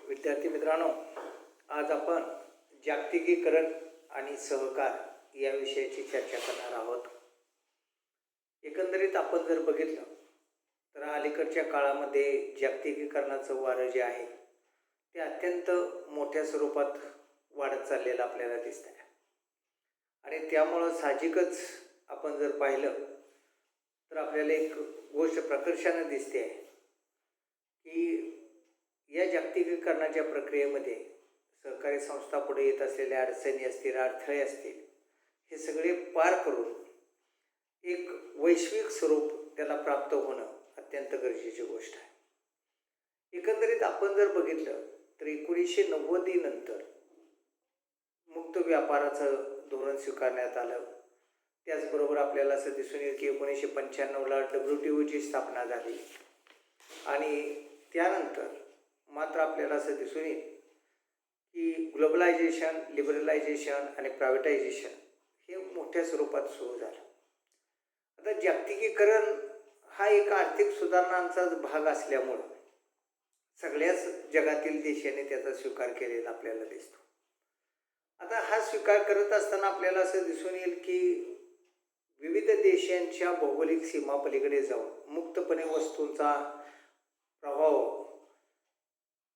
विद्यार्थी मित्रांनो, आज आपण जागतिकीकरण आणि सहकार या विषयाची चर्चा करणार आहोत. एकंदरीत आपण जर बघितलं तर अलीकडच्या काळामध्ये जागतिकीकरणाचं वारं जे आहे ते अत्यंत मोठ्या स्वरूपात वाढत चाललेलं आपल्याला दिसत आहे. आणि त्यामुळं साहजिकच आपण जर पाहिलं तर आपल्याला एक गोष्ट प्रकर्षानं दिसते आहे की या जागतिकीकरणाच्या प्रक्रियेमध्ये सहकारी संस्था पुढे येत असलेल्या अडचणी असतील, अडथळे असतील, हे सगळे पार करून एक वैश्विक स्वरूप त्याला प्राप्त होणं अत्यंत गरजेची गोष्ट आहे. एकंदरीत आपण जर बघितलं तर 1990 नंतर मुक्त व्यापाराचं धोरण स्वीकारण्यात आलं. त्याचबरोबर आपल्याला असं दिसून येईल की 1995ला WTOची स्थापना झाली आणि त्यानंतर मात्र आपल्याला असं दिसून येईल की ग्लोबलायझेशन, लिबरलायझेशन आणि प्रायव्हेटायझेशन हे मोठ्या स्वरूपात सुरू झालं. आता जागतिकीकरण हा एक आर्थिक सुधारणांचाच भाग असल्यामुळं सगळ्याच जगातील देशांनी त्याचा स्वीकार केलेला आपल्याला दिसतो. आता हा स्वीकार करत असताना आपल्याला असं दिसून येईल की विविध देशांच्या भौगोलिक सीमापलीकडे जाऊन मुक्तपणे वस्तूंचा प्रभाव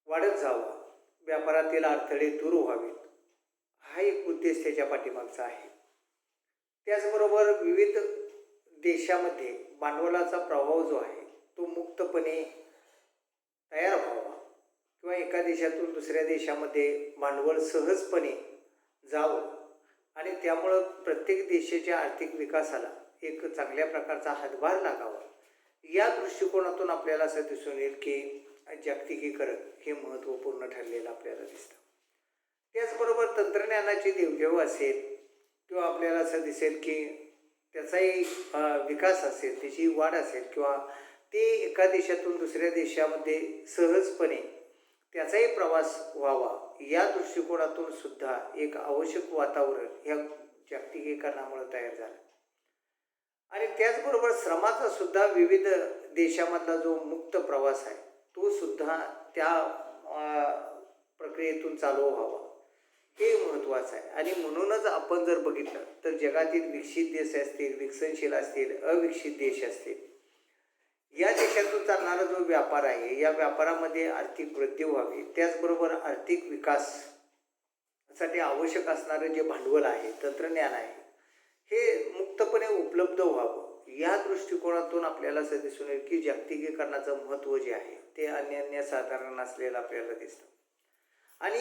वाढत जावा, व्यापारातील अडथळे दूर व्हावेत, हा एक उद्देश त्याच्या पाठीमागचा आहे. त्याचबरोबर विविध देशामध्ये भांडवलाचा प्रभाव जो आहे तो मुक्तपणे तयार व्हावा किंवा एका देशातून दुसऱ्या देशामध्ये भांडवल सहजपणे जावं आणि त्यामुळं प्रत्येक देशाच्या आर्थिक विकासाला एक चांगल्या प्रकारचा हातभार लागावा, या दृष्टिकोनातून आपल्याला असं दिसून येईल की जागतिकीकरण हे महत्त्वपूर्ण ठरलेलं आपल्याला दिसतं. त्याचबरोबर तंत्रज्ञानाची देवघेव असेल किंवा आपल्याला असं दिसेल की त्याचाही विकास असेल, त्याची वाढ असेल किंवा ते एका देशातून दुसऱ्या देशामध्ये सहजपणे त्याचाही प्रवास व्हावा, या दृष्टिकोनातून सुद्धा एक आवश्यक वातावरण ह्या जागतिकीकरणामुळे तयार झालं. आणि त्याचबरोबर श्रमाचा सुद्धा विविध देशामधला जो मुक्त प्रवास आहे तो सुद्धा त्या प्रक्रियेतून चालू व्हावा, हे महत्त्वाचं आहे. आणि म्हणूनच आपण जर बघितलं तर जगातील विकसित देश असतील, विकसनशील असतील, अविकसित देश असतील, या देशातून चालणारा जो व्यापार आहे या व्यापारामध्ये आर्थिक वृद्धी व्हावी, त्याचबरोबर आर्थिक विकासासाठी आवश्यक असणारं जे भांडवल आहे, तंत्रज्ञान आहे, हे मुक्तपणे उपलब्ध व्हावं, या दृष्टिकोनातून आपल्याला असं दिसून येईल की जागतिकीकरणाचं महत्त्व जे आहे ते अनन्यसाधारण असलेलं आपल्याला दिसतं. आणि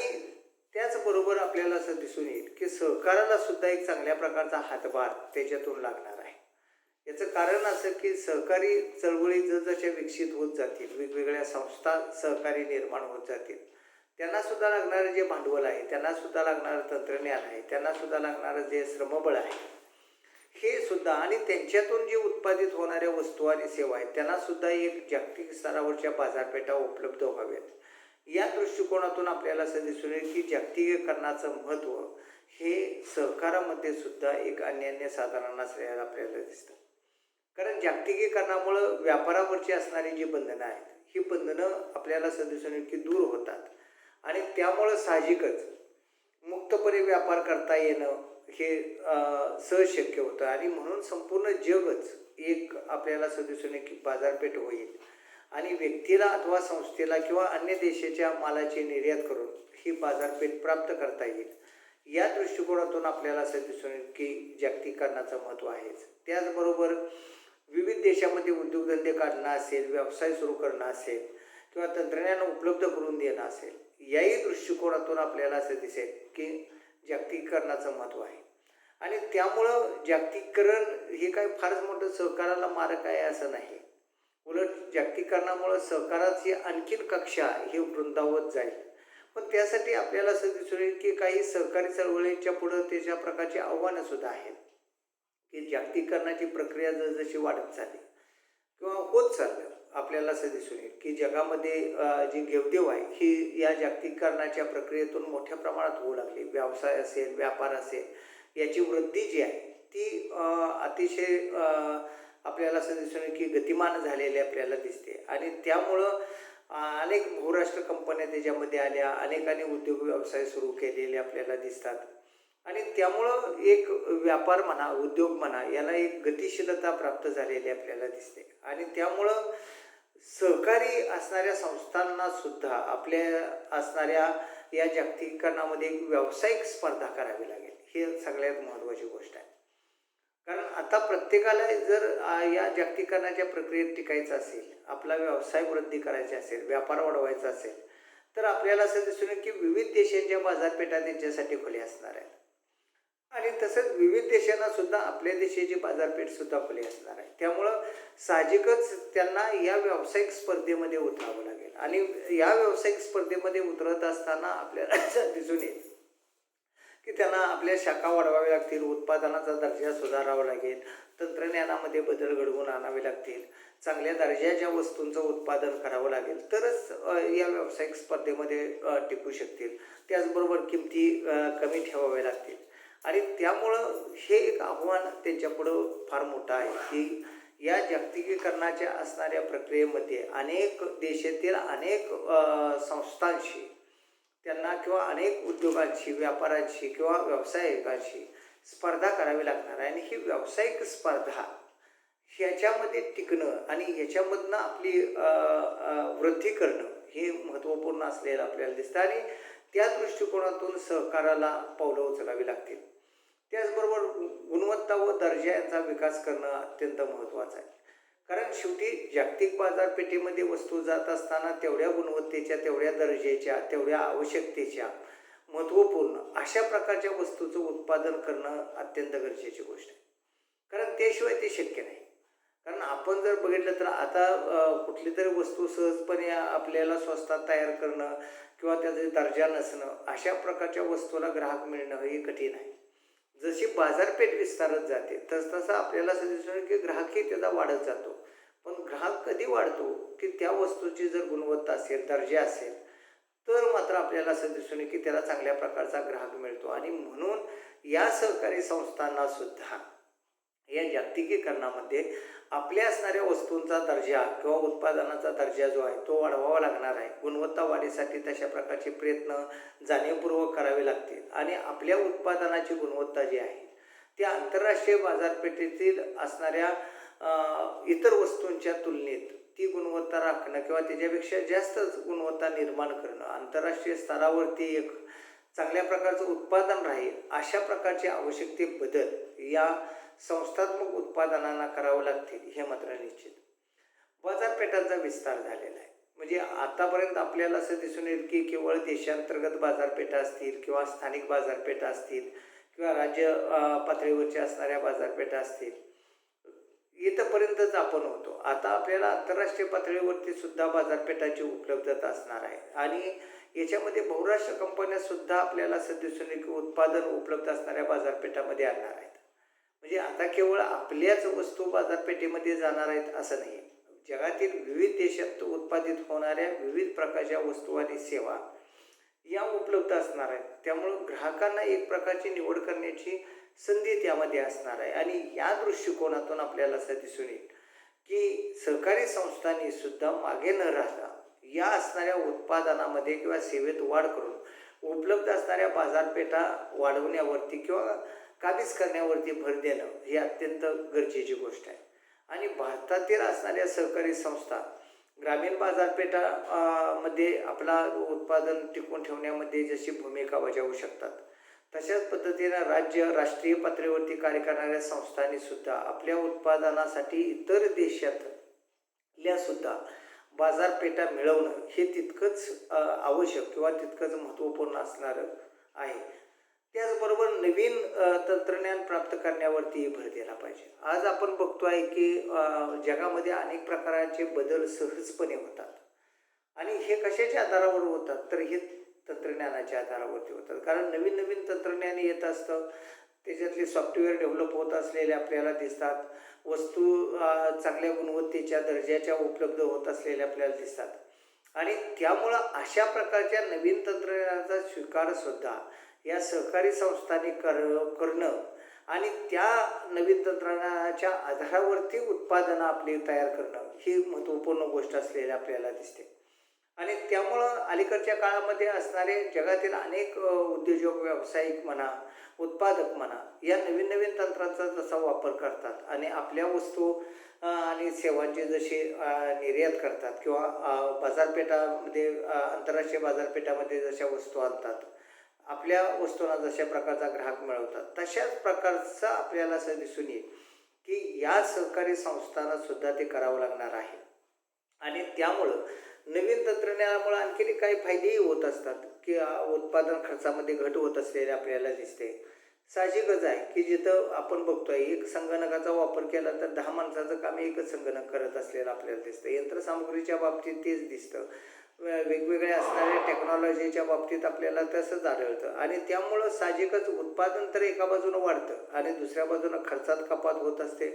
त्याचबरोबर आपल्याला असं दिसून येईल की सहकाराला सुद्धा एक चांगल्या प्रकारचा हातभार त्याच्यातून लागणार आहे. याचं कारण असं की सहकारी चळवळी जसजशा विकसित होत जातील, वेगवेगळ्या संस्था सहकारी निर्माण होत जातील, त्यांनासुद्धा लागणारं जे भांडवल आहे, त्यांनासुद्धा लागणारं तंत्रज्ञान आहे, त्यांनासुद्धा लागणारं जे श्रमबळ आहे हे सुद्धा, आणि त्यांच्यातून जे उत्पादित होणाऱ्या वस्तू आणि सेवा आहेत त्यांनासुद्धा एक जागतिक स्तरावरच्या बाजारपेठा उपलब्ध व्हाव्यात, या दृष्टिकोनातून आपल्याला असं दिसून येईल की जागतिकीकरणाचं महत्त्व हे सहकारामध्ये सुद्धा एक अनन्यसाधारण असल्याचं आपल्याला दिसतं. कारण जागतिकीकरणामुळं व्यापारावरची असणारी जी बंधनं आहेत ही बंधनं आपल्याला असं दिसून येईल की दूर होतात आणि त्यामुळं साहजिकच मुक्तपणे व्यापार करता येणं हे सहज शक्य होतं. आणि म्हणून संपूर्ण जगच एक आपल्याला असं दिसून येईल की बाजारपेठ होईल आणि व्यक्तीला अथवा संस्थेला किंवा अन्य देशाच्या मालाची निर्यात करून ही बाजारपेठ प्राप्त करता येईल, या दृष्टिकोनातून आपल्याला असं दिसून येईल की जागतिकीकरणाचं महत्त्व आहेच. त्याचबरोबर विविध देशामध्ये उद्योगधंदे काढणं असेल, व्यवसाय सुरू करणं असेल किंवा तंत्रज्ञान उपलब्ध करून देणं असेल, याही दृष्टिकोनातून आपल्याला असं दिसेल की जागतिकीकरणाचं महत्त्व आहे. आणि त्यामुळं जागतिकीकरण हे काही फारच मोठं सहकाराला मारक आहे असं नाही, उलट जागतिकीकरणामुळं सहकाराची आणखीन कक्षा ही वृंदावत जाईल. पण त्यासाठी आपल्याला असं दिसून येईल की काही सहकारी चळवळींच्या पुढं त्याच्या प्रकारची आव्हानंसुद्धा आहेत की जागतिकीकरणाची प्रक्रिया जसजशी वाढत चालली किंवा होत चाललं, आपल्याला असं दिसून येईल की जगामध्ये जी घेवदेव आहे ही या जागतिकीकरणाच्या प्रक्रियेतून मोठ्या प्रमाणात होऊ लागली. व्यवसाय असेल, व्यापार असेल, याची वृद्धी जी आहे ती अतिशय आपल्याला असं दिसून येईल की गतिमान झालेली आपल्याला दिसते. आणि त्यामुळं अनेक बहुराष्ट्र कंपन्या त्याच्यामध्ये आल्या, अनेकांनी उद्योग व्यवसाय सुरू केलेले आपल्याला दिसतात. आणि त्यामुळं एक व्यापार म्हणा, उद्योग म्हणा, याला एक गतिशीलता प्राप्त झालेली आपल्याला दिसते. आणि त्यामुळं सहकारी असणाऱ्या संस्थांना सुद्धा आपल्या असणाऱ्या या जागतिकीकरणामध्ये एक व्यावसायिक स्पर्धा करावी लागेल. ही सगळ्यात महत्त्वाची गोष्ट आहे. कारण आता प्रत्येकाला जर या जागतिकीकरणाच्या प्रक्रियेत टिकायचं असेल, आपला व्यवसाय वृद्धी करायचा असेल, व्यापार वाढवायचा असेल, तर आपल्याला असं दिसून येईल की विविध देशांच्या बाजारपेठा त्यांच्यासाठी खुल्या असणार आहेत. आणि तसंच विविध देशांना सुद्धा आपल्या देशाची बाजारपेठ सुद्धा खुली असणार आहे. त्यामुळं साहजिकच त्यांना या व्यावसायिक स्पर्धेमध्ये उतरावं लागेल. आणि या व्यावसायिक स्पर्धेमध्ये उतरत असताना आपल्याला असं दिसून येईल की त्यांना आपल्या शाखा वाढवाव्या लागतील, उत्पादनाचा दर्जा सुधारावा लागेल, तंत्रज्ञानामध्ये बदल घडवून आणावे लागतील, चांगल्या दर्जाच्या वस्तूंचं उत्पादन करावं लागेल, तरच या व्यावसायिक स्पर्धेमध्ये टिकू शकतील. त्याचबरोबर किमती कमी ठेवाव्या लागतील. आणि त्यामुळं हे एक आव्हान त्यांच्यापुढं फार मोठं आहे की या जागतिकीकरणाच्या असणाऱ्या प्रक्रियेमध्ये अनेक देशातील अनेक संस्थांशी त्यांना किंवा अनेक उद्योगांशी, व्यापाऱ्यांशी किंवा व्यावसायिकांशी स्पर्धा करावी लागणार आहे. आणि ही व्यावसायिक स्पर्धा ह्याच्यामध्ये टिकणं आणि ह्याच्यामधनं आपली वृद्धी करणं हे महत्त्वपूर्ण असलेलं आपल्याला दिसतं. आणि त्या दृष्टिकोनातून सहकाराला पावलं उचलावी लागतील. त्याचबरोबर गुणवत्ता व दर्जा यांचा विकास करणं अत्यंत महत्त्वाचं आहे. कारण शेवटी जागतिक बाजारपेठेमध्ये वस्तू जात असताना तेवढ्या गुणवत्तेच्या, तेवढ्या दर्जाच्या, तेवढ्या आवश्यकतेच्या, महत्त्वपूर्ण अशा प्रकारच्या वस्तूचं उत्पादन करणं अत्यंत गरजेची गोष्ट आहे. कारण त्याशिवाय ते शक्य नाही. कारण आपण जर बघितलं तर आता कुठली तरी वस्तू सहजपणे आपल्याला स्वस्तात तयार करणं किंवा त्याचा दर्जा नसणं, अशा प्रकारच्या वस्तूला ग्राहक मिळणं हे कठीण आहे. जशी बाजारपेठ विस्तारत जाते तसतसं आपल्याला असं दिसून की ग्राहकही त्याचा वाढत जातो. पण ग्राहक कधी वाढतो की त्या वस्तूची जर गुणवत्ता असेल, दर्जा असेल, तर मात्र आपल्याला असं दिसून येईल की त्याला चांगल्या प्रकारचा ग्राहक मिळतो. आणि म्हणून या सहकारी संस्थांना सुद्धा या जागतिकीकरणामध्ये आपल्या असणाऱ्या वस्तूंचा दर्जा किंवा उत्पादनाचा दर्जा जो आहे तो वाढवावा लागणार आहे. गुणवत्ता वाढीसाठी तशा प्रकारचे प्रयत्न जाणीवपूर्वक करावे लागतील. आणि आपल्या उत्पादनाची गुणवत्ता जी आहे त्या आंतरराष्ट्रीय बाजारपेठेतील असणाऱ्या इतर वस्तूंच्या तुलनेत ती गुणवत्ता राखणं किंवा त्याच्यापेक्षा जास्त गुणवत्ता निर्माण करणं, आंतरराष्ट्रीय स्तरावरती एक चांगल्या प्रकारचं उत्पादन राहील, अशा प्रकारचे आवश्यक बदल या संस्थात्मक उत्पादनांना करावं लागतील हे मात्र निश्चित. बाजारपेठांचा विस्तार झालेला आहे. म्हणजे आतापर्यंत आपल्याला असं दिसून येईल की केवळ देशांतर्गत बाजारपेठा असतील किंवा स्थानिक बाजारपेठा असतील किंवा राज्य पातळीवरच्या असणाऱ्या बाजारपेठा असतील, इथंपर्यंतच आपण होतो. आता आपल्याला आंतरराष्ट्रीय पातळीवरती सुद्धा बाजारपेठाची उपलब्धता असणार आहे. आणि याच्यामध्ये बहुराष्ट्र कंपन्यासुद्धा आपल्याला असं दिसून येईल की उत्पादन उपलब्ध असणाऱ्या बाजारपेठामध्ये आणणार आहेत. म्हणजे आता केवळ आपल्याच वस्तू बाजारपेठेमध्ये जाणार आहेत असं नाही. जगातील विविध देशात उत्पादित होणाऱ्या विविध प्रकारच्या वस्तू आणि सेवा या उपलब्ध असणार आहेत. त्यामुळं ग्राहकांना एक प्रकारची निवड करण्याची संधी त्यामध्ये असणार आहे. आणि या दृष्टिकोनातून आपल्याला असं दिसून येईल की सहकारी संस्थांनी सुद्धा मागे न राहता या असणाऱ्या उत्पादनामध्ये किंवा सेवेत वाढ करून उपलब्ध असणाऱ्या बाजारपेठा वाढवण्यावरती किंवा काबीज करण्यावरती भर देणं ही अत्यंत गरजेची गोष्ट आहे. आणि भारतातील असणाऱ्या सहकारी संस्था ग्रामीण बाजारपेठा मध्ये आपला उत्पादन टिकवून ठेवण्यामध्ये जशी भूमिका बजावू शकतात, तशाच पद्धतीनं राष्ट्रीय पातळीवरती कार्य करणाऱ्या संस्थांनी सुद्धा आपल्या उत्पादनासाठी इतर देशातल्या सुद्धा बाजारपेठा मिळवणं हे तितकंच आवश्यक किंवा तितकंच महत्त्वपूर्ण असणारं आहे. त्याचबरोबर नवीन तंत्रज्ञान प्राप्त करण्यावरती भर दिला पाहिजे. आज आपण बघतो आहे की जगामध्ये अनेक प्रकारचे बदल सहजपणे होतात. आणि हे कशाच्या आधारावर होतात तर हे तंत्रज्ञानाच्या आधारावरती होतात. कारण नवीन नवीन तंत्रज्ञान येत असतं, त्याच्यातले सॉफ्टवेअर डेव्हलप होत असलेले आपल्याला दिसतात, वस्तू चांगल्या गुणवत्तेच्या दर्जाच्या उपलब्ध होत असलेल्या आपल्याला दिसतात. आणि त्यामुळं अशा प्रकारच्या नवीन तंत्रज्ञानाचा स्वीकारसुद्धा या सहकारी संस्थांनी करणं आणि त्या नवीन तंत्रज्ञानाच्या आधारावरती उत्पादनं आपली तयार करणं ही महत्त्वपूर्ण गोष्ट असलेली आपल्याला दिसते. आणि त्यामुळं अलीकडच्या काळामध्ये असणारे जगातील अनेक उद्योजक, व्यावसायिक म्हणा, उत्पादक म्हणा, या नवीन-नवीन तंत्राचा जसा वापर करतात आणि आपल्या वस्तू आणि सेवांची जशी निर्यात करतात किंवा बाजारपेठामध्ये आंतरराष्ट्रीय बाजारपेठामध्ये जशा वस्तू आणतात, आपल्या वस्तूंना जशा प्रकारचा ग्राहक मिळवतात, तशाच प्रकारचं आपल्याला असं दिसून येईल, की या सहकारी संस्थांना सुद्धा ते करावं लागणार आहे. आणि त्यामुळं नवीन तंत्रज्ञानामुळे आणखीन काही फायदेही होत असतात, की उत्पादन खर्चामध्ये घट होत असलेली आपल्याला दिसते. साहजिकच आहे, की जिथं आपण बघतोय एक संगणकाचा वापर केला तर 10 माणसाचं काम एकच संगणक करत असलेलं आपल्याला दिसतं. यंत्रसामुग्रीच्या बाबतीत तेच दिसतं. वेगवेगळ्या असणाऱ्या टेक्नॉलॉजीच्या बाबतीत आपल्याला तसंच आढळतं आणि त्यामुळं साहजिकच उत्पादन तर एका बाजूनं वाढतं आणि दुसऱ्या बाजूनं खर्चात कपात होत असते.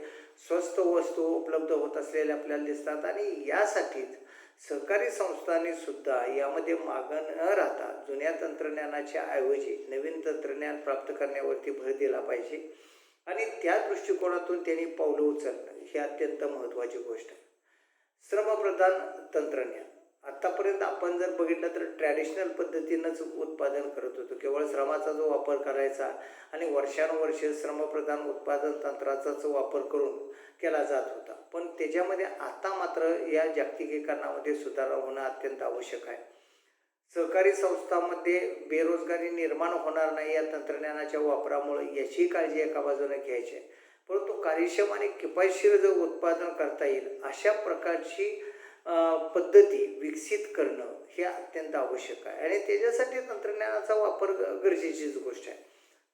स्वस्त वस्तू उपलब्ध होत असलेल्या आपल्याला दिसतात आणि यासाठीच सहकारी संस्थांनी सुद्धा यामध्ये मागं न राहता जुन्या तंत्रज्ञानाच्या ऐवजी नवीन तंत्रज्ञान प्राप्त करण्यावरती भर दिला पाहिजे आणि त्या दृष्टिकोनातून त्यांनी पावलं उचलणं ही अत्यंत महत्त्वाची गोष्ट आहे. श्रमप्रधान तंत्रज्ञान आत्तापर्यंत आपण जर बघितलं तर ट्रॅडिशनल पद्धतीनंच उत्पादन करत होतो. केवळ श्रमाचा जो वापर करायचा आणि वर्षानुवर्ष श्रमप्रधान उत्पादन तंत्राचाच वापर करून केला जात होता. पण त्याच्यामध्ये आता मात्र या जागतिकीकरणामध्ये सुधारणा होणं अत्यंत आवश्यक आहे. सहकारी संस्थांमध्ये बेरोजगारी निर्माण होणार नाही या तंत्रज्ञानाच्या वापरामुळे याची काळजी एका बाजूने घ्यायची आहे. परंतु कार्यक्षम आणि किफायतशीर जर उत्पादन करता येईल अशा प्रकारची पद्धती विकसित करणं हे अत्यंत आवश्यक आहे आणि त्याच्यासाठी तंत्रज्ञानाचा वापर गरजेचीच गोष्ट आहे.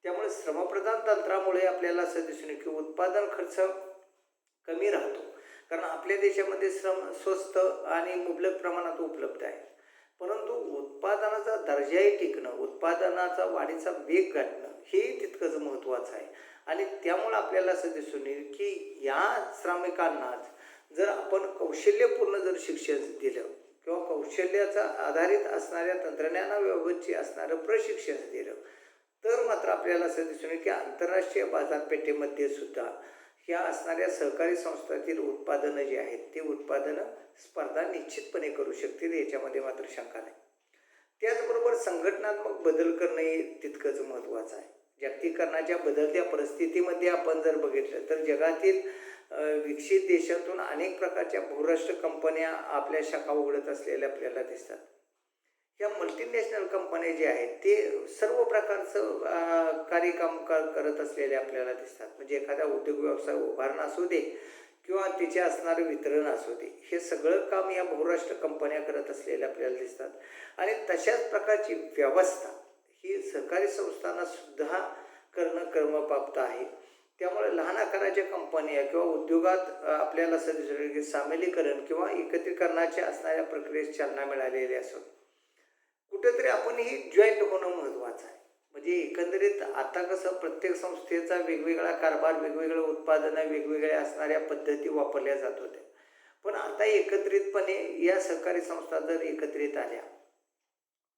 त्यामुळे श्रमप्रधान तंत्रामुळे आपल्याला असं दिसून येईल की उत्पादन खर्च कमी राहतो, कारण आपल्या देशामध्ये श्रम स्वस्त आणि मुबलक प्रमाणात उपलब्ध आहे. परंतु उत्पादनाचा दर्जाही टिकणं, उत्पादनाचा वाढीचा वेग गाठणं हे तितकंच महत्त्वाचं आहे आणि त्यामुळं आपल्याला असं दिसून येईल की या श्रमिकांनाच जर आपण कौशल्यपूर्ण जर शिक्षण दिलं किंवा कौशल्याचा आधारित असणाऱ्या तंत्रज्ञानाबाबतची असणारं प्रशिक्षण दिलं तर मात्र आपल्याला असं दिसून येईल की आंतरराष्ट्रीय बाजारपेठेमध्ये सुद्धा ह्या असणाऱ्या सहकारी संस्थातील उत्पादनं जी आहेत ती उत्पादनं स्पर्धा निश्चितपणे करू शकतील, याच्यामध्ये मात्र शंका नाही. त्याचबरोबर संघटनात्मक बदल करणंही तितकंच महत्त्वाचं आहे. जागतिकीकरणाच्या बदलत्या परिस्थितीमध्ये आपण जर बघितलं तर जगातील विकसित देशातून अनेक प्रकारच्या बहुराष्ट्र कंपन्या आपल्या शाखा उघडत असलेल्या आपल्याला दिसतात. या मल्टीनॅशनल कंपन्या ज्या आहेत ते सर्व प्रकारचं कार्यकाम करत असलेले आपल्याला दिसतात. म्हणजे एखादा उद्योग व्यवसाय उभारणं असू दे किंवा तिचे असणारं वितरण असू दे, हे सगळं काम या बहुराष्ट्र कंपन्या करत असलेल्या आपल्याला दिसतात आणि तशाच प्रकारची व्यवस्था ही सहकारी संस्थांना सुद्धा करणं क्रमप्राप्त आहे. त्यामुळे लहान आकाराच्या कंपन्या किंवा उद्योगात आपल्याला असं दिसून की सामिलीकरण किंवा एकत्रीकरणाच्या असणाऱ्या प्रक्रियेस चालना मिळालेली असो, कुठेतरी आपणही जॉईंट होणं महत्त्वाचं आहे. म्हणजे एकंदरीत आता कसं प्रत्येक संस्थेचा वेगवेगळा कारभार, वेगवेगळं उत्पादनं, वेगवेगळ्या असणाऱ्या पद्धती वापरल्या जात होत्या. पण आता एकत्रितपणे या सहकारी संस्था जर एकत्रित आल्या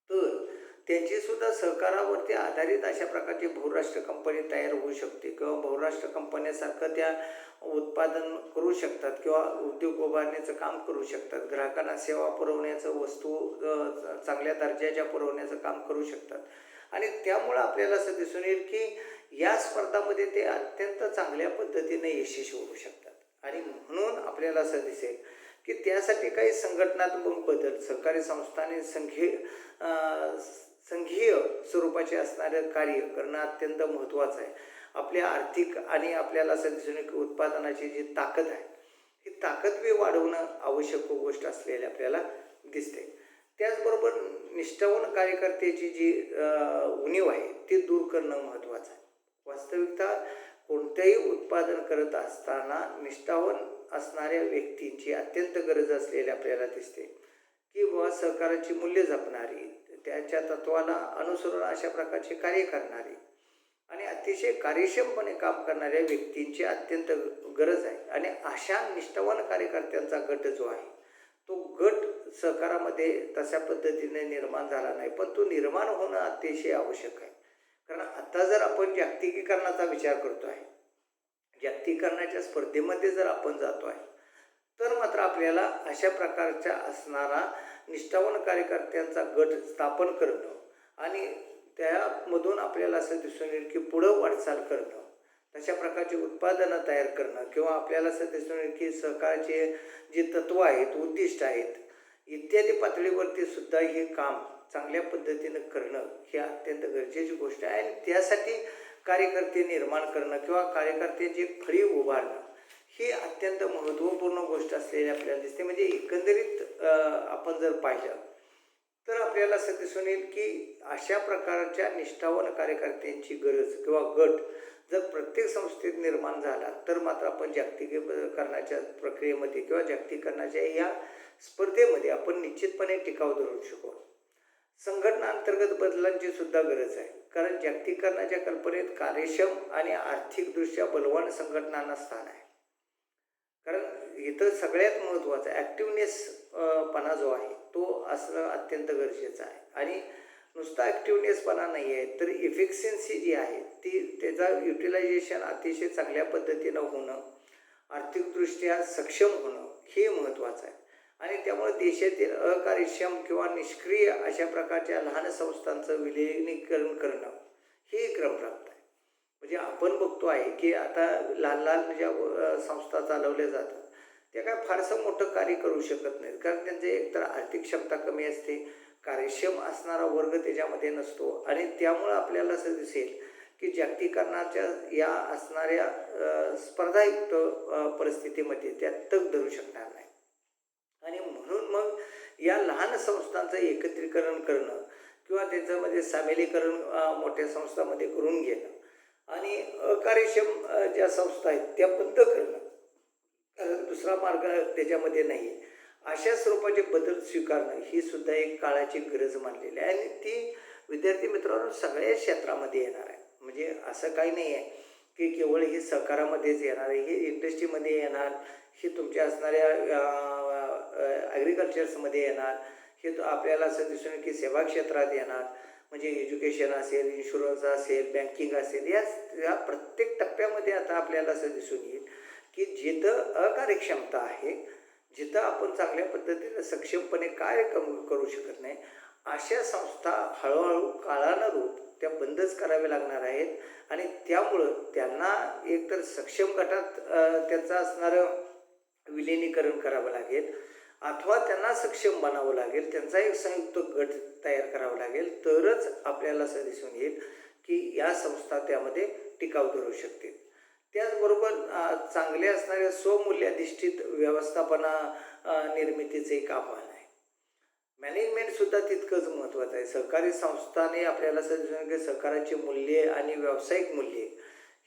तर त्यांची सुद्धा सहकारावरती आधारित अशा प्रकारची बहुराष्ट्र कंपनी तयार होऊ शकते किंवा बहुराष्ट्र कंपन्यासारखं त्या उत्पादन करू शकतात किंवा उद्योग उभारण्याचं काम करू शकतात. ग्राहकांना सेवा पुरवण्याचं, वस्तू चांगल्या दर्जाच्या पुरवण्याचं काम करू शकतात आणि त्यामुळं आपल्याला असं दिसून येईल की या स्पर्धामध्ये ते अत्यंत चांगल्या पद्धतीने यशस्वी होऊ शकतात आणि म्हणून आपल्याला असं दिसेल की त्यासाठी काही संघटनात्मक बदल सहकारी संस्थांनी संघीय स्वरूपाचे असणारे कार्य करणं अत्यंत महत्त्वाचं आहे. आपल्या आर्थिक आणि आपल्याला असं दिसून येईल की उत्पादनाची जी ताकद आहे ही ताकद बी वाढवणं आवश्यक गोष्ट असलेली आपल्याला दिसते. त्याचबरोबर निष्ठावान कार्यकर्त्याची जी उणीव आहे ती दूर करणं महत्त्वाचं आहे. वास्तविकता कोणतेही उत्पादन करत असताना निष्ठावान असणाऱ्या व्यक्तींची अत्यंत गरज असलेली आपल्याला दिसते की व सहकाराची मूल्य जपणारी, त्याच्या तत्वाला अनुसरून अशा प्रकारचे कार्य करणारी आणि अतिशय कार्यक्षमपणे काम करणाऱ्या व्यक्तींची अत्यंत गरज आहे आणि अशा निष्ठावान कार्यकर्त्यांचा गट जो आहे तो गट सहकारामध्ये तशा पद्धतीने निर्माण झाला नाही, पण तो निर्माण होणं अतिशय आवश्यक आहे. कारण आता जर आपण जागतिकीकरणाचा विचार करतो आहे, जागतिकीकरणाच्या स्पर्धेमध्ये जर आपण जातो आहे तर मात्र आपल्याला अशा प्रकारचा असणारा निष्ठावान कार्यकर्त्यांचा गट स्थापन करणं आणि त्यामधून आपल्याला असं दिसून येईल की पुढं वाटचाल करणं, तशा प्रकारची उत्पादनं तयार करणं किंवा आपल्याला असं दिसून येईल की सहकाराचे जे तत्त्व आहेत, उद्दिष्ट आहेत इत्यादी पातळीवरती सुद्धा हे काम चांगल्या पद्धतीनं करणं ही अत्यंत गरजेची गोष्ट आहे. आणि त्यासाठी कार्यकर्ते निर्माण करणं किंवा कार्यकर्त्यांची एक फळी उभारणं ही अत्यंत महत्त्वपूर्ण गोष्ट असलेली आपल्याला दिसते. म्हणजे एकंदरीत आपण जर पाहिलं तर आपल्याला असं दिसून येईल की अशा प्रकारच्या निष्ठावान कार्यकर्त्यांची गरज किंवा गट जर प्रत्येक संस्थेत निर्माण झाला तर मात्र आपण जागतिकीकरणाच्या प्रक्रियेमध्ये किंवा जागतिकीकरणाच्या या स्पर्धेमध्ये आपण निश्चितपणे टिकाव धरू शकू. संघटना अंतर्गत बदलांची सुद्धा गरज आहे, कारण जागतिकीकरणाच्या कल्पनेत कार्यक्षम आणि आर्थिकदृष्ट्या बलवान संघटनांना स्थान आहे. कारण इथं सगळ्यात महत्त्वाचं ॲक्टिवनेस पणा जो आहे तो असणं अत्यंत गरजेचं आहे. आणि नुसता ॲक्टिवनेसपणा नाही आहे तर इफिशियन्सी जी आहे ती त्याचा युटिलायझेशन अतिशय चांगल्या पद्धतीनं होणं, आर्थिकदृष्ट्या सक्षम होणं हे महत्त्वाचं आहे. आणि त्यामुळे देशातील अकार्यक्षम किंवा निष्क्रिय अशा प्रकारच्या लहान संस्थांचं विलिनीकरण करणं हे क्रमप्राप्त आहे. म्हणजे आपण बघतो आहे की आता लहान लहान ज्या संस्था चालवल्या जातात त्या काय फारसं मोठं कार्य करू शकत नाहीत, कारण त्यांचे एकतर आर्थिक क्षमता कमी असते, कार्यक्षम असणारा वर्ग त्याच्यामध्ये नसतो. आणि त्यामुळं आपल्याला असं दिसेल की जागतिकीकरणाच्या या असणाऱ्या स्पर्धायुक्त परिस्थितीमध्ये त्या तग धरू शकणार नाही. आणि म्हणून मग या लहान संस्थांचं एकत्रीकरण करणं किंवा त्याच्यामध्ये सामिलीकरण मोठ्या संस्थांमध्ये करून घेणं आणि अकार्यक्षम ज्या संस्था आहेत त्या बंद करणं, कारण दुसरा मार्ग त्याच्यामध्ये नाही आहे, अशा स्वरूपाचे बदल स्वीकारणं ही सुद्धा एक काळाची गरज मानलेली आहे. आणि ती विद्यार्थी मित्रांनो सगळ्या क्षेत्रामध्ये येणार आहे. म्हणजे असं काही नाही आहे की केवळ हे सहकारामध्येच येणार आहे, हे इंडस्ट्रीमध्ये येणार, हे तुमच्या असणाऱ्या ॲग्रिकल्चर्समध्ये येणार, हे आपल्याला असं दिसून येईल की सेवा क्षेत्रात येणार. म्हणजे एज्युकेशन असेल, इन्शुरन्स असेल, बँकिंग असेल, या प्रत्येक टप्प्यामध्ये आता आपल्याला असं दिसून येईल की जिथं अकार्यक्षमता आहे, जिथं आपण चांगल्या पद्धतीनं सक्षमपणे कार्य करू शकत नाही, अशा संस्था हळूहळू काळानुरूप त्या बंदच कराव्या लागणार आहेत. आणि त्यामुळं त्यांना एकतर सक्षम गटात त्यांचं असणारं विलिनीकरण करावं लागेल अथवा त्यांना सक्षम बनावं लागेल, त्यांचा एक संयुक्त गट तयार करावा लागेल, तरच आपल्याला असं दिसून येईल की या संस्था त्यामध्ये टिकाव धरू शकतील. त्याचबरोबर चांगले असणाऱ्या स्वमूल्याधिष्ठित व्यवस्थापना निर्मितीचे एक आव्हान आहे. मॅनेजमेंटसुद्धा तितकंच महत्त्वाचं आहे. सहकारी संस्थाने आपल्याला असं दिसून येईल की सहकाराची मूल्ये आणि व्यावसायिक मूल्ये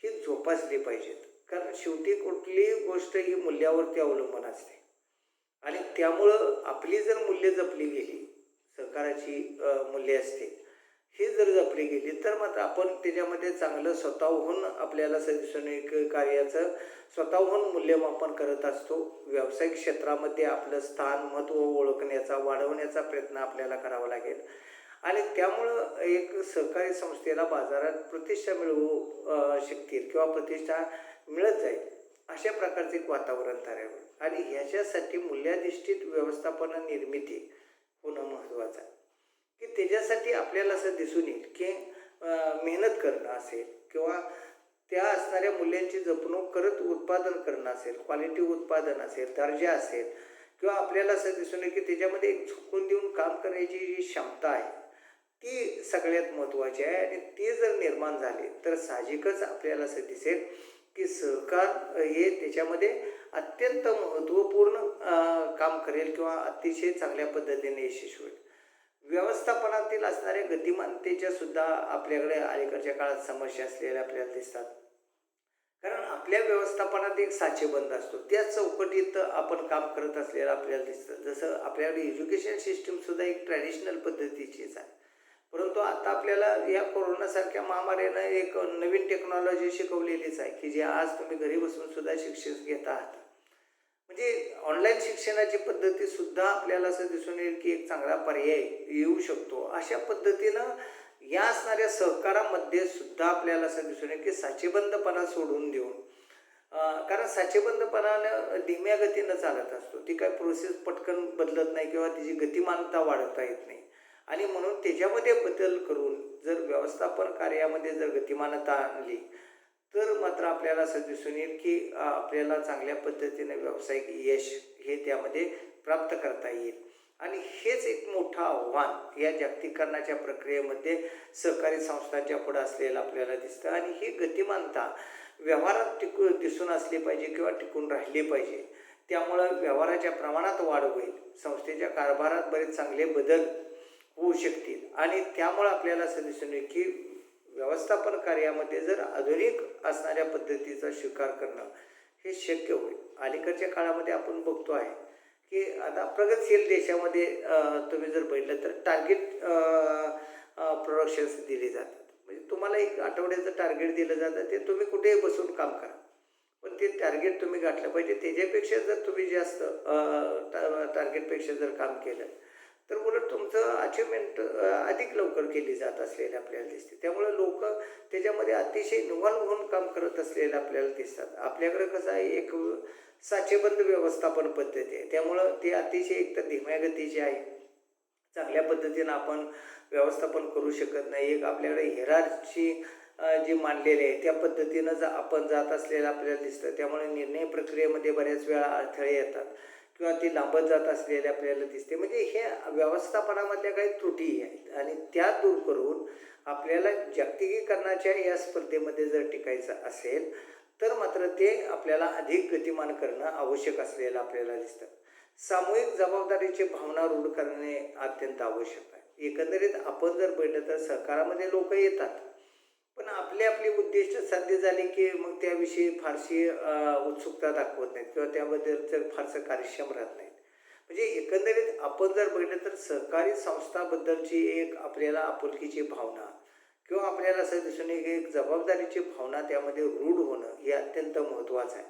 ही जोपासली पाहिजेत, कारण शेवटी कुठलीही गोष्ट ही मूल्यावरती अवलंबून असते. आणि त्यामुळं आपली जर मूल्य जपली गेली, सहकाराची मूल्ये असते ही जर जपली गेली तर मात्र आपण त्याच्यामध्ये चांगलं स्वतःहून आपल्याला असं दिसून येईल कार्याचं स्वतःहून मूल्यमापन करत असतो. व्यावसायिक क्षेत्रामध्ये आपलं स्थान, महत्त्व ओळखण्याचा, वाढवण्याचा प्रयत्न आपल्याला करावा लागेल. आणि त्यामुळं एक सहकारी संस्थेला बाजारात प्रतिष्ठा मिळवू शकतील किंवा प्रतिष्ठा मिळत जाईल अशा प्रकारचे एक वातावरण तयार होईल. आणि ह्याच्यासाठी मूल्याधिष्ठित व्यवस्थापन निर्मिती होणं महत्त्वाचं आहे की त्याच्यासाठी आपल्याला असं दिसून येईल की मेहनत करणं असेल किंवा त्या असणाऱ्या मूल्यांची जपणूक करत उत्पादन करणं असेल, क्वालिटी उत्पादन असेल, दर्जा असेल, किंवा आपल्याला असं दिसून येईल की त्याच्यामध्ये एक झुकून देऊन काम करण्याची जी क्षमता आहे ती सगळ्यात महत्त्वाची आहे. आणि ती जर निर्माण झाली तर साहजिकच आपल्याला असं दिसेल की सहकार हे त्याच्यामध्ये अत्यंत महत्त्वपूर्ण काम करेल किंवा अतिशय चांगल्या पद्धतीने यशस्वी होईल. व्यवस्थापनातील असणाऱ्या गतिमानतेच्या सुद्धा आपल्याकडे अलीकडच्या काळात समस्या असलेल्या आपल्याला दिसतात. कारण आपल्या व्यवस्थापनात एक साचेबंद असतो, त्या चौकटीत आपण काम करत असलेलं आपल्याला दिसतं. जसं आपल्याकडे एज्युकेशन सिस्टीमसुद्धा एक ट्रॅडिशनल पद्धतीचीच आहे, परंतु आता आपल्याला या कोरोनासारख्या महामारीनं एक नवीन टेक्नॉलॉजी शिकवलेलीच आहे की जे आज तुम्ही घरी बसून सुद्धा शिक्षण घेत आहात. म्हणजे ऑनलाईन शिक्षणाची पद्धतीसुद्धा आपल्याला असं दिसून येईल की एक चांगला पर्याय येऊ शकतो. अशा पद्धतीनं या असणाऱ्या सहकारामध्ये सुद्धा आपल्याला असं दिसून येईल की साचेबंदपणा सोडून देऊन कारण साचेबंदपणानं धीम्या गतीनं चालत असतो. ती काय प्रोसेस पटकन बदलत नाही किंवा तिची गतिमानता वाढवता येत नाही. आणि म्हणून त्याच्यामध्ये बदल करून जर व्यवस्थापन कार्यामध्ये जर गतिमानता आणली, तर मात्र आपल्याला असं दिसून येईल की आपल्याला चांगल्या पद्धतीने व्यावसायिक यश हे त्यामध्ये प्राप्त करता येईल. आणि हेच एक मोठं आव्हान या जागतिकीकरणाच्या प्रक्रियेमध्ये सहकारी संस्थांच्या पुढे असलेलं आपल्याला दिसतं. आणि ही गतिमानता व्यवहारात दिसून असली पाहिजे किंवा टिकून राहिली पाहिजे. त्यामुळं व्यवहाराच्या प्रमाणात वाढ होईल, संस्थेच्या कारभारात बरेच चांगले बदल होऊ शकतील. आणि त्यामुळं आपल्याला असं दिसून येईल की व्यवस्थापन कार्यामध्ये जर आधुनिक असणाऱ्या पद्धतीचा स्वीकार करणं हे शक्य होईल. अलीकडच्या काळामध्ये आपण बघतो आहे की आता प्रगतशील देशामध्ये तुम्ही जर बघितलं तर टार्गेट प्रोडक्शन्स दिली जातात. म्हणजे तुम्हाला एक आठवड्याचं टार्गेट दिलं जातं, ते तुम्ही कुठेही बसून काम करा, पण ते टार्गेट तुम्ही गाठलं पाहिजे. त्याच्यापेक्षा जर तुम्ही जास्त टार्गेटपेक्षा जर काम केलं तर उलट तुमचं अचिव्हमेंट अधिक लवकर केली जात असलेली आपल्याला दिसते. त्यामुळे लोक त्याच्यामध्ये अतिशय इन्व्हॉल्व होऊन काम करत असलेलं आपल्याला दिसतात. आपल्याकडे कसं आहे, एक साचेबंद व्यवस्थापन पद्धती आहे. त्यामुळं ते अतिशय एकतर धीम्या गतीचे आहे, चांगल्या पद्धतीनं आपण व्यवस्थापन करू शकत नाही. एक आपल्याकडे हिरार्ची जी मांडलेली आहे त्या पद्धतीनं आपण जात असलेलं आपल्याला दिसतं. त्यामुळे निर्णय प्रक्रियेमध्ये बऱ्याच वेळा अडथळे येतात किंवा ती लांबत जात असलेले आपल्याला दिसते. म्हणजे हे व्यवस्थापनामधल्या काही त्रुटी आहेत आणि त्या दूर करून आपल्याला जागतिकीकरणाच्या या स्पर्धेमध्ये जर टिकायचं असेल तर मात्र ते आपल्याला अधिक गतिमान करणं आवश्यक असलेलं आपल्याला दिसतं. सामूहिक जबाबदारीची भावना रूढ करणे अत्यंत आवश्यक आहे. एकंदरीत आपण जर बघितलं तर सहकारामध्ये लोक येतात, पण आपली आपली उद्दिष्ट साध्य झाली की मग त्याविषयी फारशी उत्सुकता दाखवत नाहीत किंवा त्याबद्दल तर फारसं कार्यक्षम राहत नाहीत. म्हणजे एकंदरीत आपण जर बघितलं तर सहकारी संस्थाबद्दलची एक आपल्याला आपुलकीची भावना किंवा आपल्याला असं दिसून येईल की एक जबाबदारीची भावना त्यामध्ये रूढ होणं हे अत्यंत महत्त्वाचं आहे.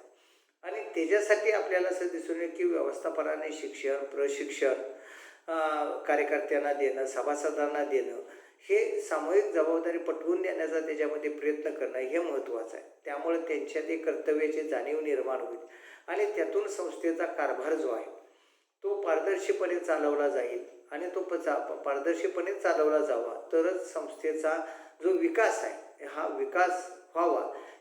आणि त्याच्यासाठी आपल्याला असं दिसून येईल की व्यवस्थापनाने शिक्षण, प्रशिक्षण कार्यकर्त्यांना देणं, सभासदांना देणं, हे सामूहिक जबाबदारी पटवून देण्याचा त्याच्यामध्ये प्रयत्न करणं हे महत्त्वाचं आहे. त्यामुळे त्यांच्यात एक कर्तव्याची जाणीव निर्माण होईल आणि त्यातून संस्थेचा कारभार जो आहे तो पारदर्शीपणे चालवला जाईल. आणि तो पारदर्शीपणे चालवला जावा तरच संस्थेचा जो विकास आहे हा विकास व्हावा,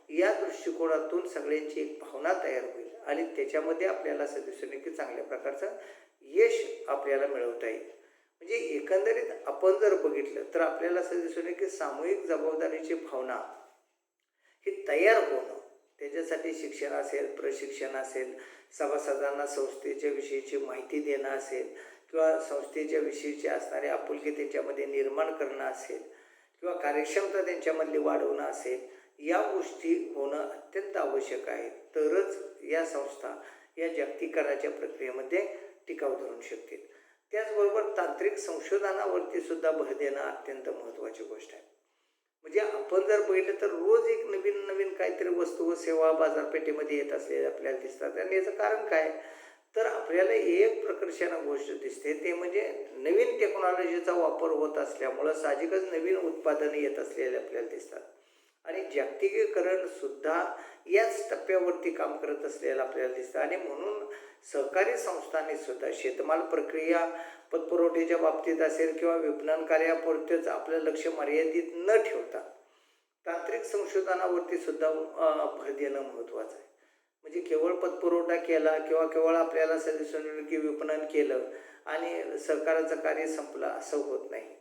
या दृष्टिकोनातून सगळ्यांची एक भावना तयार होईल आणि त्याच्यामध्ये आपल्याला असं दिसून येईल की चांगल्या प्रकारचं यश आपल्याला मिळवता येईल. म्हणजे एकंदरीत आपण जर बघितलं तर आपल्याला असं दिसून येईल की सामूहिक जबाबदारीची भावना ही तयार होणं, त्याच्यासाठी शिक्षण असेल, प्रशिक्षण असेल, सभासदांना संस्थेच्या विषयीची माहिती देणं असेल किंवा संस्थेच्या विषयीची असणारी आपुलकी त्यांच्यामध्ये निर्माण करणं असेल किंवा कार्यक्षमता त्यांच्यामधली वाढवणं असेल, या गोष्टी होणं अत्यंत आवश्यक आहे. तरच या संस्था या जागतिकीकरणाच्या प्रक्रियेमध्ये टिकाव धरू शकतील. त्याचबरोबर तांत्रिक संशोधनावरती सुद्धा भर देणं अत्यंत महत्त्वाची गोष्ट आहे. म्हणजे आपण जर बघितलं तर रोज एक नवीन नवीन काहीतरी वस्तू व सेवा बाजारपेठेमध्ये येत असलेले आपल्याला दिसतात. आणि याचं कारण काय, तर आपल्याला एक प्रकर्षानं गोष्ट दिसते, ते म्हणजे नवीन टेक्नॉलॉजीचा वापर होत असल्यामुळं साहजिकच नवीन उत्पादनं येत असलेले आपल्याला दिसतात. आणि जागतिकीकरण सुद्धा याच टप्प्यावरती काम करत असलेलं आपल्याला दिसतं. आणि म्हणून सहकारी संस्थांनी सुद्धा शेतमाल प्रक्रिया पतपुरवठ्याच्या बाबतीत असेल किंवा विपणन कार्यापुरतेच आपलं लक्ष मर्यादित न ठेवता तांत्रिक संशोधनावरती सुद्धा भर देणं महत्त्वाचं आहे. म्हणजे केवळ पतपुरवठा केला किंवा केवळ आपल्याला असं दिसून येईल की विपणन केलं आणि सहकाराचं कार्य संपलं असं होत नाही.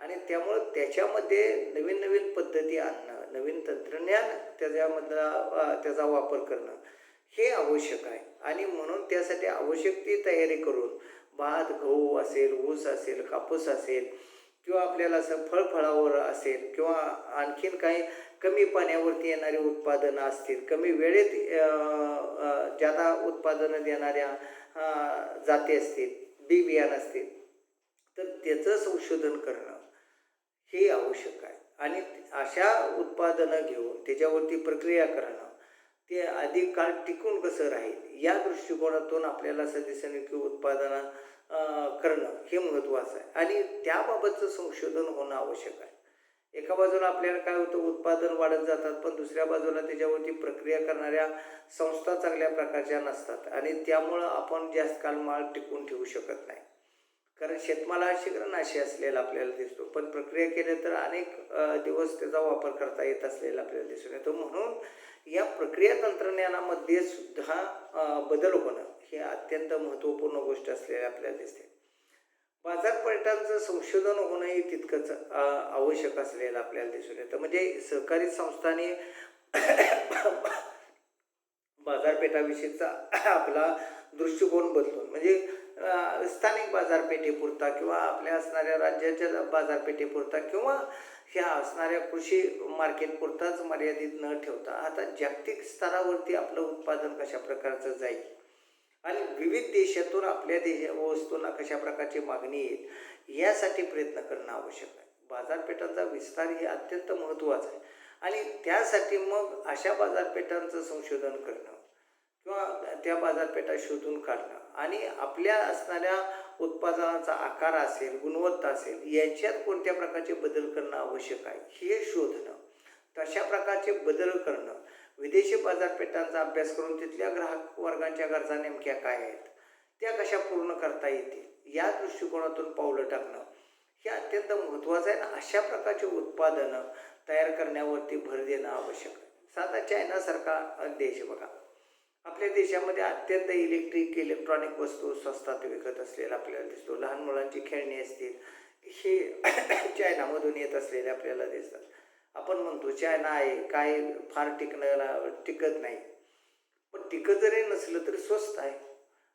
आणि त्यामुळं त्याच्यामध्ये नवीन नवीन पद्धती आणणं, नवीन तंत्रज्ञान त्याचा वापर करणं हे आवश्यक आहे. आणि म्हणून त्यासाठी आवश्यक ती तयारी करून भात, गहू असेल, ऊस असेल, कापूस असेल किंवा आपल्याला असं फळफळावर असेल किंवा आणखीन काही कमी पाण्यावरती येणारी उत्पादनं असतील, कमी वेळेत ज्यादा उत्पादनं देणाऱ्या जाती असतील, बी बियाणं असतील, तर त्याचं संशोधन करणं हे आवश्यक आहे. आणि अशा उत्पादनं घेऊन त्याच्यावरती प्रक्रिया करणं, ते अधिक काळ टिकून कसं राहील या दृष्टिकोनातून आपल्याला असं दिसेल की उत्पादनं करणं हे महत्त्वाचं आहे आणि त्याबाबतचं संशोधन होणं आवश्यक आहे. एका बाजूला आपल्याला काय होतं, उत्पादन वाढत जातात, पण दुसऱ्या बाजूला त्याच्यावरती प्रक्रिया करणाऱ्या संस्था चांगल्या प्रकारच्या नसतात आणि त्यामुळं आपण जास्त काळ माल टिकवून ठेवू शकत नाही. कारण शेतमाल हा शीघ्रनाशी असलेला आपल्याला दिसतो, पण प्रक्रिया केली तर अनेक दिवस त्याचा वापर करता येत असलेला आपल्याला दिसून येतो. म्हणून या प्रक्रिया तंत्रज्ञानामध्ये सुद्धा बदल होणं हे अत्यंत महत्त्वपूर्ण गोष्ट असलेली आपल्याला दिसते. बाजारपेठांचं संशोधन होणंही तितकंच आवश्यक असलेलं आपल्याला दिसून येतं. म्हणजे सहकारी संस्थांनी बाजारपेठाविषयीचा आपला दृष्टिकोन बदलून म्हणजे स्थानिक बाजारपेठेपुरता किंवा आपल्या असणाऱ्या राज्याच्या बाजारपेठेपुरता किंवा ह्या असणाऱ्या कृषी मार्केटपुरताच मर्यादित न ठेवता आता जागतिक स्तरावरती आपलं उत्पादन कशा प्रकारचं जाईल आणि विविध देशातून आपल्या वस्तूंना कशा प्रकारची मागणी येईल यासाठी प्रयत्न करणं आवश्यक आहे. बाजारपेठांचा विस्तार हे अत्यंत महत्त्वाचं आहे आणि त्यासाठी मग अशा बाजारपेठांचं संशोधन करणं किंवा त्या बाजारपेठा शोधून काढणं आणि आपल्या असणाऱ्या उत्पादनाचा आकार असेल, गुणवत्ता असेल, याच्यात कोणत्या प्रकारचे बदल करणं आवश्यक आहे हे शोधणं, तशा प्रकारचे बदल करणं, विदेशी बाजारपेठांचा अभ्यास करून तिथल्या ग्राहक वर्गांच्या गरजा नेमक्या काय आहेत, त्या कशा पूर्ण करता येतील या दृष्टिकोनातून पावलं टाकणं हे अत्यंत महत्त्वाचं आहे. आणि अशा प्रकारचे उत्पादनं तयार करण्यावरती भर देणं आवश्यक आहे. साधा चायनासारखा देश बघा, आपल्या देशामध्ये अत्यंत इलेक्ट्रॉनिक वस्तू स्वस्तात विकत असलेला आपल्याला दिसतो. लहान मुलांची खेळणी असतील हे चायनामधून येत असलेले आपल्याला दिसतात. आपण म्हणतो चायना आहे काय फार टिकत नाही, पण टिकत जरी नसलं तरी स्वस्त आहे.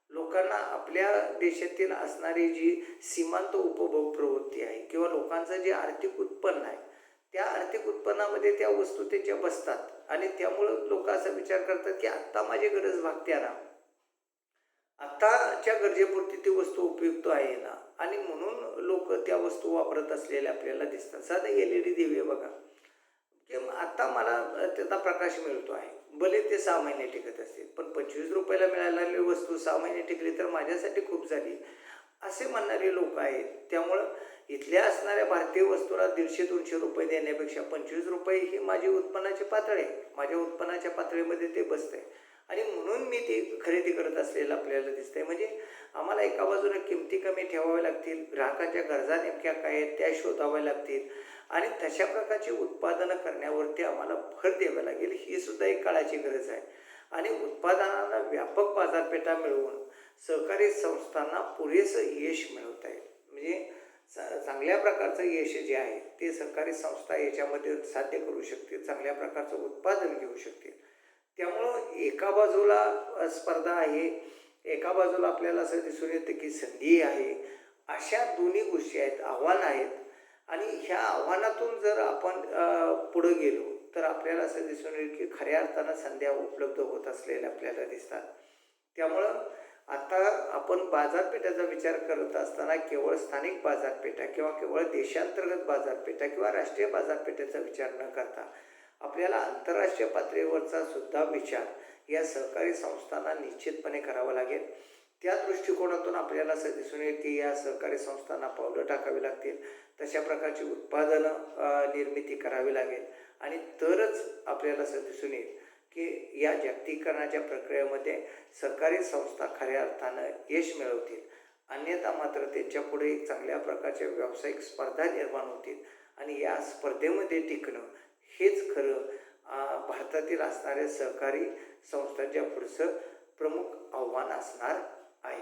लोकांना आपल्या देशातील असणारी जी सीमांत उपभोग प्रवृत्ती आहे किंवा लोकांचं जे आर्थिक उत्पन्न आहे त्या आर्थिक उत्पन्नामध्ये त्या वस्तू त्यांच्या बसतात आणि त्यामुळं लोक असा विचार करतात की आत्ता माझी गरज भागते ना, आत्ताच्या गरजेपुरती ती वस्तू उपयुक्त आहे ना, आणि म्हणून लोक त्या वस्तू वापरत असलेल्या आपल्याला दिसतात. साधं LED दिवे बघा की आत्ता मला त्याचा प्रकाश मिळतो आहे, भले ते 6 महिने टिकत असतील, पण 25 रुपयाला मिळालेली वस्तू 6 महिने टिकली तर माझ्यासाठी खूप झाली असे म्हणणारे लोक आहेत. त्यामुळं इथल्या असणाऱ्या भारतीय वस्तूला 150-200 रुपये देण्यापेक्षा 25 रुपये ही माझी उत्पन्नाची पातळी आहे, माझ्या उत्पन्नाच्या पातळीमध्ये ते बसतंय आणि म्हणून मी ती खरेदी करत असलेलं आपल्याला दिसतंय. म्हणजे आम्हाला एका बाजूला किमती कमी ठेवाव्या लागतील, ग्राहकाच्या गरजा नेमक्या काय आहेत त्या शोधाव्या लागतील आणि तशा प्रकारची उत्पादनं करण्यावरती आम्हाला भर द्यावा लागेल. ही सुद्धा एक काळाची गरज आहे आणि उत्पादनांना व्यापक बाजारपेठा मिळवून सहकारी संस्थांना पुरेसं यश मिळवता येईल. म्हणजे चांगल्या प्रकारचं यश जे आहे ते सहकारी संस्था याच्यामध्ये साध्य करू शकतील, चांगल्या प्रकारचं उत्पादन घेऊ शकतील. त्यामुळं एका बाजूला स्पर्धा आहे, एका बाजूला आपल्याला असं दिसून येतं की संधी आहे. अशा दोन्ही गोष्टी आहेत, आव्हानं आहेत आणि ह्या आव्हानातून जर आपण पुढं गेलो तर आपल्याला असं दिसून येईल की खऱ्या अर्थानं संध्या उपलब्ध होत असलेल्या आपल्याला दिसतात. त्यामुळं आता आपण बाजारपेठेचा विचार करत असताना केवळ स्थानिक बाजारपेठा किंवा केवळ देशांतर्गत बाजारपेठा किंवा राष्ट्रीय बाजारपेठेचा विचार न करता आपल्याला आंतरराष्ट्रीय पातळीवरचा सुद्धा विचार या सहकारी संस्थांना निश्चितपणे करावा लागेल. त्या दृष्टिकोनातून आपल्याला असं दिसून येईल की या सहकारी संस्थांना पावलं टाकावी लागतील, तशा प्रकारची उत्पादनं निर्मिती करावी लागेल आणि तरच आपल्याला असं दिसून येईल की या जागतिकीकरणाच्या प्रक्रियेमध्ये सहकारी संस्था खऱ्या अर्थानं यश मिळवतील. अन्यथा मात्र त्यांच्यापुढे एक चांगल्या प्रकारच्या व्यावसायिक स्पर्धा निर्माण होतील आणि या स्पर्धेमध्ये टिकणं हेच खरं भारतातील असणाऱ्या सहकारी संस्थांच्या पुढचं प्रमुख आव्हान असणार आहे.